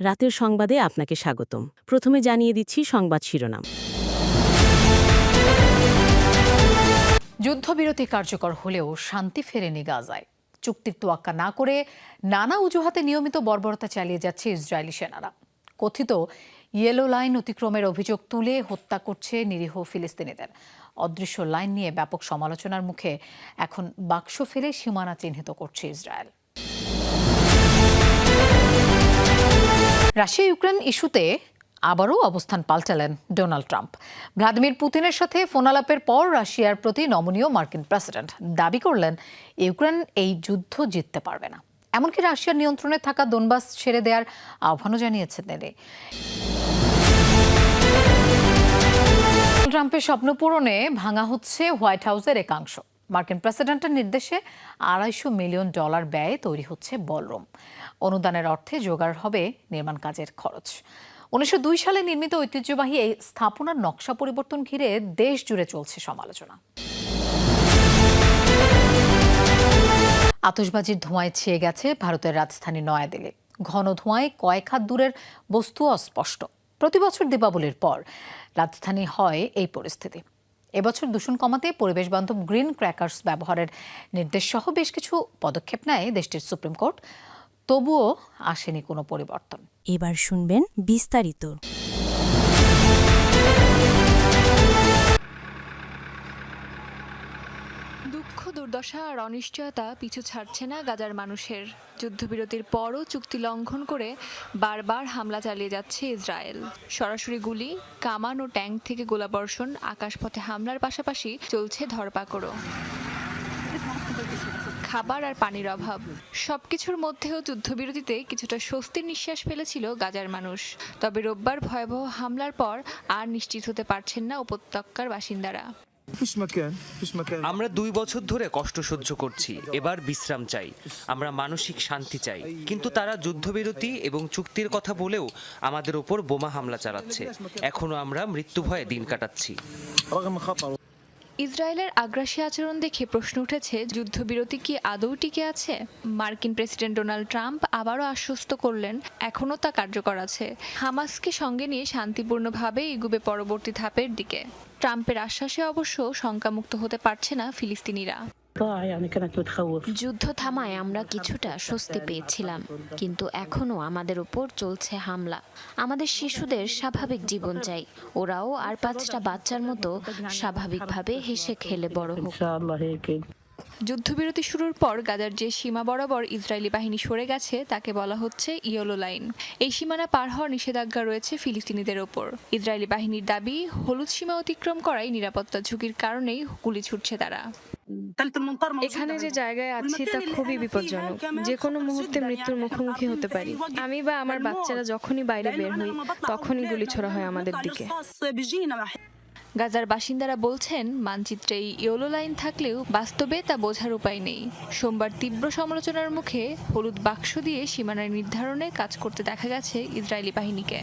রাতের সংবাদে আপনাকে স্বাগতম। প্রথমে জানিয়ে দিচ্ছি সংবাদ শিরোনাম। যুদ্ধবিরতি কার্যকর হলেও শান্তি ফেরেনি গাজায়। চুক্তির তোয়াক্কা না করে নানা অজুহাতে নিয়মিত বর্বরতা চালিয়ে যাচ্ছে ইসরায়েলি সেনারা। কথিত ইয়েলো লাইন অতিক্রমের অভিযোগ তুলে হত্যা করছে নিরীহ ফিলিস্তিনিদের। অদৃশ্য লাইন নিয়ে ব্যাপক সমালোচনার মুখে এখন বাক্স ফেলে সীমানা চিহ্নিত করছে ইসরায়েল। রাশিয়া ইউক্রেন ইস্যুতে আবারও অবস্থান পাল্টালেন ডোনাল্ড ট্রাম্প। ভ্লাদিমির পুতিনের সাথে ফোনালাপের পর রাশিয়ার প্রতি নমনীয় মার্কিন প্রেসিডেন্ট দাবি করলেন ইউক্রেন এই যুদ্ধ জিততে পারবে না। এমনকি রাশিয়ার নিয়ন্ত্রণে থাকা দোনবাস ছেড়ে দেওয়ার আহ্বানও জানিয়েছেন তিনি। ট্রাম্পের স্বপ্ন পূরণে ভাঙা হচ্ছে হোয়াইট হাউসের একাংশ। মার্কিন প্রেসিডেন্টের নির্দেশে $250 মিলিয়ন ব্যয়ে তৈরি হচ্ছে বলরুম। অনুদানের অর্থে জোগাড় হবে নির্মাণ কাজের খরচ। 1902 সালে নির্মিত ঐতিহ্যবাহী এই স্থাপনার নকশা পরিবর্তন ঘিরে দেশ জুড়ে চলছে সমালোচনা। আতশবাজির ধোঁয়ায় ছেয়ে গেছে ভারতের রাজধানী নয়াদিল্লি। ঘন ধোঁয়ায় কয়েক হাত দূরের বস্তু অস্পষ্ট। প্রতি বছর দীপাবলির পর রাজধানী হয় এই পরিস্থিতি। এবছর দূষণ কমাতে পরিবেশ বান্ধব গ্রিন ক্র্যাকার্স ব্যবহারের নির্দেশ সহ বেশ কিছু পদক্ষেপ নেয় দেশটির সুপ্রিম কোর্ট। তবুও আসেনি কোনো পরিবর্তন। এবার শুনবেন বিস্তারিত। দুঃখ, দুর্দশা আর অনিশ্চয়তা পিছু ছাড়ছে না গাজার মানুষের। যুদ্ধবিরতির পরও চুক্তি লঙ্ঘন করে বারবার হামলা চালিয়ে যাচ্ছে ইসরায়েল। সরাসরি গুলি, কামান ও ট্যাঙ্ক থেকে গোলাবর্ষণ, আকাশপথে হামলার পাশাপাশি চলছে ধরপাকড়ও। খাবার আর পানির অভাব, সবকিছুর মধ্যেও যুদ্ধবিরতিতে কিছুটা স্বস্তির নিঃশ্বাস ফেলেছিল গাজার মানুষ। তবে রোববার ভয়াবহ হামলার পর আর নিশ্চিত হতে পারছেন না উপত্যকার বাসিন্দারা। আমরা 2 বছর ধরে কষ্ট সহ্য করছি, এবার বিশ্রাম চাই, আমরা মানসিক শান্তি চাই। কিন্তু তারা যুদ্ধবিরতি এবং চুক্তির কথা বলেও আমাদের ওপর বোমা হামলা চালাচ্ছে। এখনো আমরা মৃত্যু ভয়ে দিন কাটাচ্ছি। ইসরায়েলের আগ্রাসী আচরণ দেখে প্রশ্ন উঠেছে, যুদ্ধবিরতি কি আদৌ টিকে আছে? মার্কিন প্রেসিডেন্ট ডোনাল্ড ট্রাম্প আবারও আশ্বস্ত করলেন এখনও তা কার্যকর আছে। হামাসকে সঙ্গে নিয়ে শান্তিপূর্ণভাবে এগুবে পরবর্তী ধাপের দিকে। ট্রাম্পের আশ্বাসে অবশ্য শঙ্কামুক্ত হতে পারছে না ফিলিস্তিনিরা। যুদ্ধ থামায় আমরা কিছুটা স্বস্তি পেয়েছিলাম, কিন্তু এখনো আমাদের উপর চলছে হামলা। আমাদের শিশুদের স্বাভাবিক জীবন চাই, ওরাও আর 5টা বাচ্চার মতো স্বাভাবিকভাবে হেসে খেলে বড় হোক। যুদ্ধবিরতি শুরুর পর গাজার যে সীমা বরাবর ইসরায়েলি বাহিনী সরে গেছে তাকে বলা হচ্ছে ইয়েলো লাইন। এই সীমানা পার হওয়ার নিষেধাজ্ঞা রয়েছে ফিলিস্তিনিদের ওপর। ইসরায়েলি বাহিনীর দাবি, হলুদ সীমা অতিক্রম করাই নিরাপত্তা ঝুঁকির কারণেই গুলি ছুটছে তারা। এখানে যে জায়গায় আছি তা খুবই বিপজ্জনক, যে কোনো মুহূর্তে মৃত্যুর মুখোমুখি হতে পারি। আমি বা আমার বাচ্চারা যখনই বাইরে বের হই তখনই গুলি ছোড়া হয় আমাদের দিকে। গাজার বাসিন্দারা বলছেন, মানচিত্রে এই ইয়েলো লাইন থাকলেও বাস্তবে তা বোঝার উপায় নেই। সোমবার তীব্র সমালোচনার মুখে হলুদ বাক্স দিয়ে সীমানা নির্ধারণে কাজ করতে দেখা গেছে ইসরায়েলি বাহিনীকে।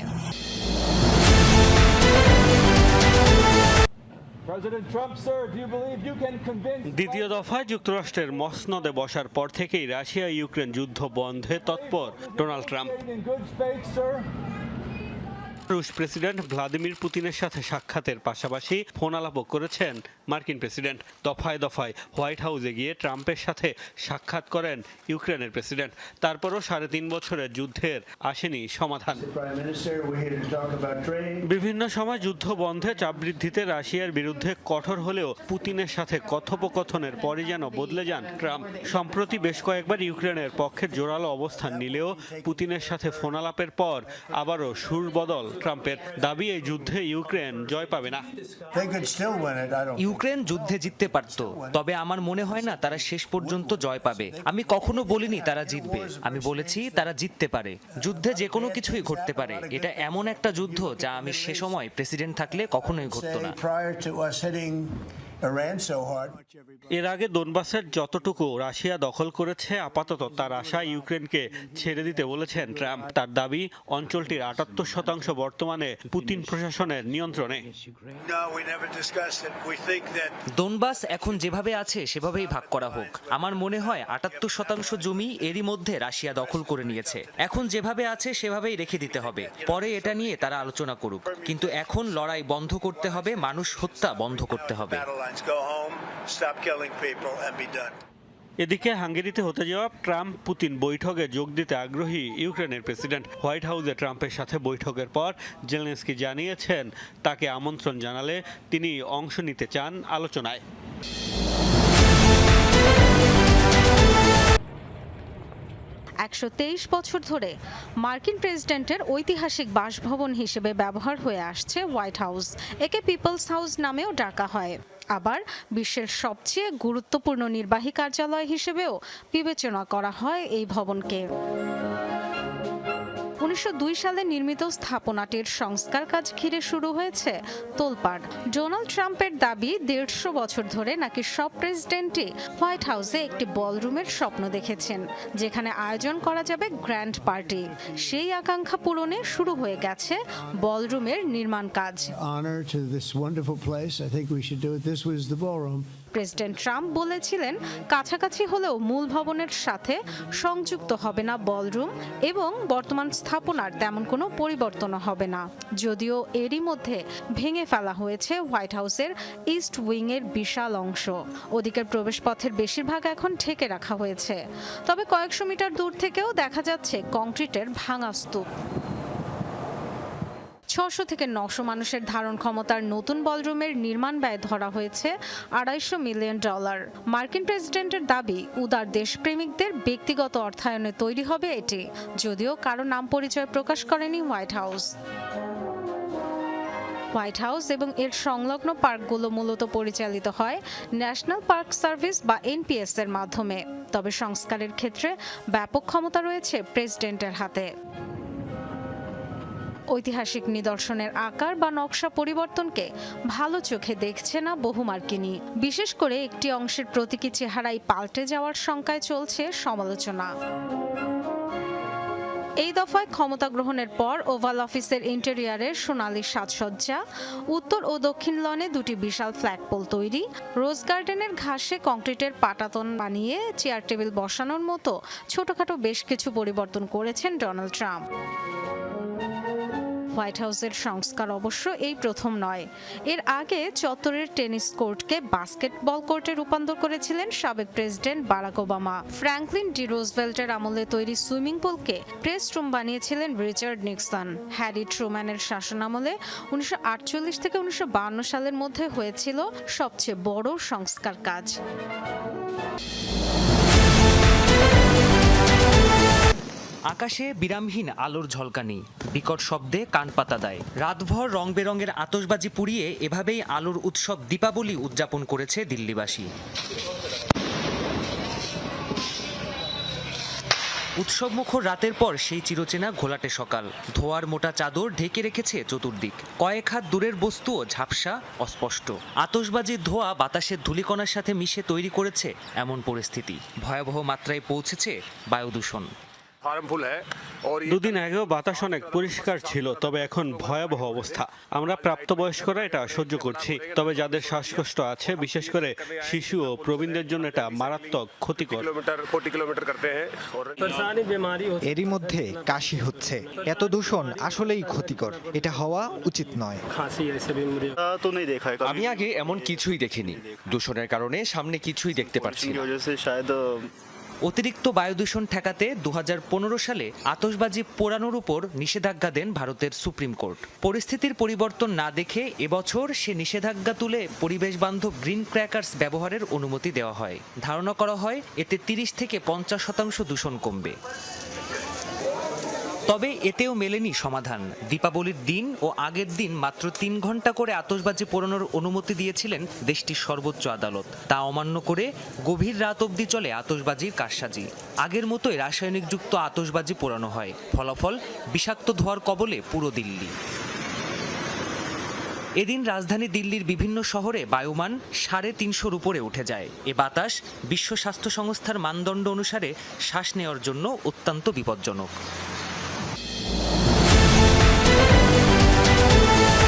দ্বিতীয় দফায় যুক্তরাষ্ট্রের মসনদে বসার পর থেকেই রাশিয়া ইউক্রেন যুদ্ধ বন্ধে তৎপর ডোনাল্ড ট্রাম্প। রুশ প্রেসিডেন্ট ভ্লাদিমির পুতিনের সাথে সাক্ষাতের পাশাপাশি ফোন আলাপও করেছেন মার্কিন প্রেসিডেন্ট। দফায় দফায় হোয়াইট হাউসে গিয়ে ট্রাম্পের সাথে সাক্ষাৎ করেন ইউক্রেনের প্রেসিডেন্ট। তারপরও 3.5 বছরের যুদ্ধের আসেনি সমাধান। বিভিন্ন সময় যুদ্ধ বন্ধে চাপ বৃদ্ধিতে রাশিয়ার বিরুদ্ধে কঠোর হলেও পুতিনের সাথে কথোপকথনের পরই যেন বদলে যান ট্রাম্প। সম্প্রতি বেশ কয়েকবার ইউক্রেনের পক্ষে জোরালো অবস্থান নিলেও পুতিনের সাথে ফোন আলাপের পর আবারও সুর বদল ট্রাম্পের। দাবি, এই যুদ্ধে ইউক্রেন জয় পাবে না। ইউক্রেন যুদ্ধে জিততে পারত, তবে আমার মনে হয় না তারা শেষ পর্যন্ত জয় পাবে। আমি কখনো বলিনি তারা জিতবে, আমি বলেছি তারা জিততে পারে। যুদ্ধে যে কোনো কিছুই ঘটতে পারে। এটা এমন একটা যুদ্ধ যা আমি সে সময় প্রেসিডেন্ট থাকলে কখনোই ঘটতো না। এর আগে দোনবাসের যতটুকু রাশিয়া দখল করেছে আপাতত তার আশা ইউক্রেনকে ছেড়ে দিতে বলেছেন ট্রাম্প। তার দাবি অঞ্চলটির ৭৮% বর্তমানে পুতিন প্রশাসনের নিয়ন্ত্রণে। দোনবাস এখন যেভাবে আছে সেভাবেই ভাগ করা হোক। আমার মনে হয় ৭৮% জমি এরই মধ্যে রাশিয়া দখল করে নিয়েছে। এখন যেভাবে আছে সেভাবেই রেখে দিতে হবে, পরে এটা নিয়ে তারা আলোচনা করুক। কিন্তু এখন লড়াই বন্ধ করতে হবে, মানুষ হত্যা বন্ধ করতে হবে। এদিকে হাঙ্গেরিতে হতে যাওয়া ট্রাম্প পুতিন বৈঠকে যোগ দিতে আগ্রহী ইউক্রেনের প্রেসিডেন্ট। হোয়াইট হাউসে ট্রাম্পের সাথে বৈঠকের পর জেলেনস্কি জানিয়েছেন তাকে আমন্ত্রণ জানালে তিনি অংশ নিতে চান আলোচনায়। ১২৩ বছর ধরে মার্কিন প্রেসিডেন্টের ঐতিহাসিক বাসভবন হিসেবে ব্যবহার হয়ে আসছে হোয়াইট হাউস। একে পিপলস হাউস নামেও ডাকা হয়। আবার বিশ্বের সবচেয়ে গুরুত্বপূর্ণ নির্বাহী কার্যালয় হিসেবেও বিবেচনা করা হয় এই ভবনকে। ১৯০২ সালে নির্মিত স্থাপনাটির সংস্কার কাজ ঘিরে শুরু হয়েছে তোলপাড়। ডোনাল্ড ট্রাম্পের দাবি ১৫০ বছর ধরে নাকি সব প্রেসিডেন্টই হোয়াইট হাউসে একটি বলরুমের স্বপ্ন দেখেছেন, যেখানে আয়োজন করা যাবে গ্র্যান্ড পার্টি। সেই আকাঙ্ক্ষা পূরণে শুরু হয়ে গেছে বলরুমের নির্মাণ কাজ। প্রেসিডেন্ট ট্রাম্প বলেছিলেন কাছাকাছি হলেও মূল ভবনের সাথে সংযুক্ত হবে না বলরুম এবং বর্তমান স্থাপনার তেমন কোনো পরিবর্তন হবে না। যদিও এরই মধ্যে ভেঙে ফেলা হয়েছে হোয়াইট হাউসের ইস্ট উইং এর বিশাল অংশ। ওদিকের প্রবেশপথের বেশিরভাগ এখন ঢেকে রাখা হয়েছে, তবে কয়েকশো মিটার দূর থেকেও দেখা যাচ্ছে কংক্রিটের ভাঙা স্তূপ। ৬০০ থেকে ৯০০ মানুষের ধারণ ক্ষমতার নতুন বলরুমের নির্মাণ ব্যয় ধরা হয়েছে $২৫০ মিলিয়ন। মার্কিন প্রেসিডেন্টের দাবি উদার দেশপ্রেমিকদের ব্যক্তিগত অর্থায়নে তৈরি হবে এটি, যদিও কারো নাম পরিচয় প্রকাশ করেনি হোয়াইট হাউস। হোয়াইট হাউস এবং এর সংলগ্ন পার্কগুলো মূলত পরিচালিত হয় ন্যাশনাল পার্ক সার্ভিস বা এনপিএস এর মাধ্যমে, তবে সংস্কারের ক্ষেত্রে ব্যাপক ক্ষমতা রয়েছে প্রেসিডেন্টের হাতে। ঐতিহাসিক নিদর্শনের আকার বা নকশা পরিবর্তনকে ভালো চোখে দেখছে না বহু মার্কিনী। বিশেষ করে একটি অংশের প্রতীকী চেহারাই পাল্টে যাওয়ার শঙ্কায় চলছে সমালোচনা। এই দফায় ক্ষমতা গ্রহণের পর ওভাল অফিসের ইন্টেরিয়ারের সোনালী সাজসজ্জা, উত্তর ও দক্ষিণ লনে দুটি বিশাল ফ্ল্যাগপোল তৈরি, রোজ গার্ডেনের ঘাসে কংক্রিটের পাটাতন বানিয়ে চেয়ার টেবিল বসানোর মতো ছোটখাটো বেশ কিছু পরিবর্তন করেছেন ডোনাল্ড ট্রাম্প। হোয়াইট হাউসের সংস্কার অবশ্য এই প্রথম নয়। এর আগে চত্বরের টেনিস কোর্টকে বাস্কেটবল কোর্টে রূপান্তর করেছিলেন সাবেক president Barack Obama. Franklin D রুজভেল্টের আমলে তৈরি সুইমিং পুলকে প্রেস রুম বানিয়েছিলেন রিচার্ড নিক্সন। হ্যারি ট্রুম্যানের শাসনামলে ১৯৪৮ থেকে ১৯৫২ সালের মধ্যে হয়েছিল সবচেয়ে বড় সংস্কার কাজ। আকাশে বিরামহীন আলোর ঝলকানি, বিকট শব্দে কান পাতা দেয়। রাতভর রং বেরঙের আতশবাজি পুড়িয়ে এভাবেই আলোর উৎসব দীপাবলি উদযাপন করেছে দিল্লিবাসী। উৎসবমুখর রাতের পর সেই চিরচেনা ঘোলাটে সকাল। ধোয়ার মোটা চাদর ঢেকে রেখেছে চতুর্দিক। কয়েক হাত দূরের বস্তুও ঝাপসা, অস্পষ্ট। আতশবাজির ধোঁয়া বাতাসের ধূলিকণার সাথে মিশে তৈরি করেছে এমন পরিস্থিতি। ভয়াবহ মাত্রায় পৌঁছেছে বায়ু দূষণ। দুদিন আগেও বাতাস অনেক পরিষ্কার ছিল, তবে এখন ভয়াবহ অবস্থা। আমরা প্রাপ্তবয়স্করা এটা সহ্য করছি, তবে যাদের শ্বাসকষ্ট আছে, বিশেষ করে শিশু ও প্রবীণদের জন্য এটা মারাত্মক ক্ষতিকর। এরই মধ্যে কাশি হচ্ছে। এত দূষণ আসলেই ক্ষতিকর, এটা হওয়া উচিত নয়। আমি আগে এমন কিছুই দেখিনি। দূষণের কারণে সামনে কিছুই দেখতে পাচ্ছি না। অতিরিক্ত বায়ু দূষণ ঠেকাতে ২০১৫ সালে আতশবাজি পোড়ানোর উপর নিষেধাজ্ঞা দেন ভারতের সুপ্রিম কোর্ট। পরিস্থিতির পরিবর্তন না দেখে এবছর সে নিষেধাজ্ঞা তুলে পরিবেশ বান্ধব গ্রিন ক্র্যাকার্স ব্যবহারের অনুমতি দেওয়া হয়। ধারণা করা হয় এতে ৩০ থেকে ৫০% দূষণ কমবে। তবে এতেও মেলেনি সমাধান। দীপাবলির দিন ও আগের দিন মাত্র ৩ ঘন্টা করে আতশবাজি পোড়ানোর অনুমতি দিয়েছিলেন দেশটির সর্বোচ্চ আদালত। তা অমান্য করে গভীর রাত অবধি চলে আতশবাজির কারসাজি। আগের মতোই রাসায়নিকযুক্ত আতশবাজি পোড়ানো হয়। ফলাফল বিষাক্ত ধোঁয়ার কবলে পুরো দিল্লি। এদিন রাজধানী দিল্লির বিভিন্ন শহরে বায়ুমান 350-এর উপরে উঠে যায়। এ বাতাস বিশ্ব স্বাস্থ্য সংস্থার মানদণ্ড অনুসারে শ্বাস নেওয়ার জন্য অত্যন্ত বিপজ্জনক।